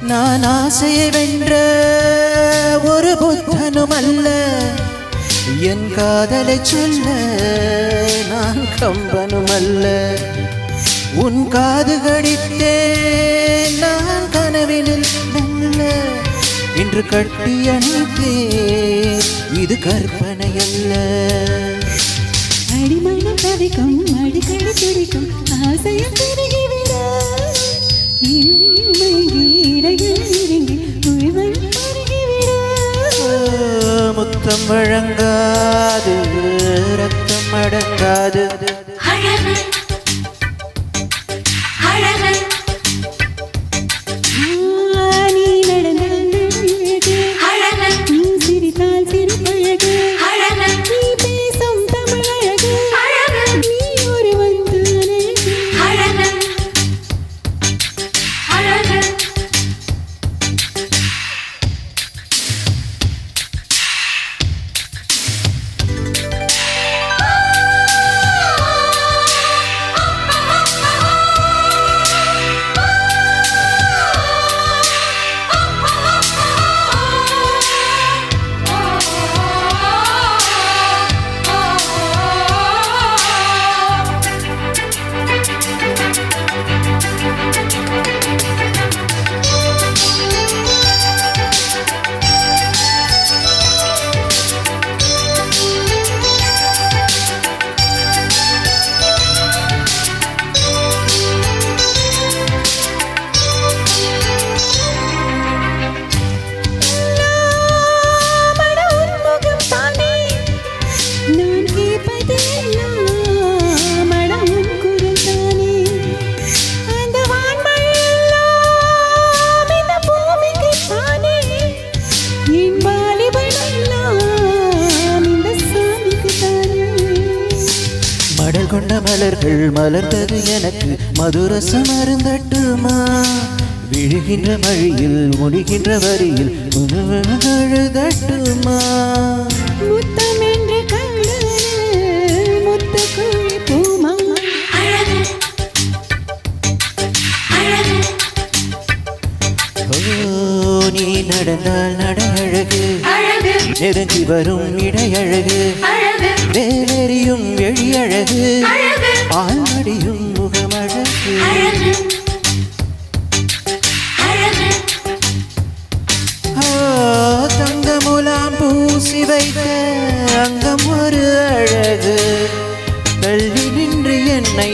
நான் ஆசையை வென்ற ஒரு புத்தனும் அல்ல, என் காதலை சொல்ல நான் கம்பனும் அல்ல. உன் காது கடித்தேன் நான் கனவில் நல்ல, இன்று கட்டி அணைத்தேன் இது கற்பனை அல்ல. அடிமணம் தவிக்கும் அடிக்கடி துடிக்கும் ஆசையும் பெருகிவிட, முத்தம் வழங்காது ரத்தம் அடங்காது. மடல் கொண்ட மலர்கள் மலர்ந்தது எனக்கு மதுரசம் அருந்தட்டுமா, விழுகின்ற மழையில் முடிகின்ற வரியில் அழுதட்டுமா. முத்தம் என்று முத்த குழி பூமா, நீ நடந்தால் நடையழகு, நெருங்கி வரும் இடையழகு, வேலெறியும் எழியழகு, பால்மடியும் முகமழகு. தங்கமுலாம் பூசி வைத்த அங்கம் ஒரு அழகு, தள்ளி நின்று என்னை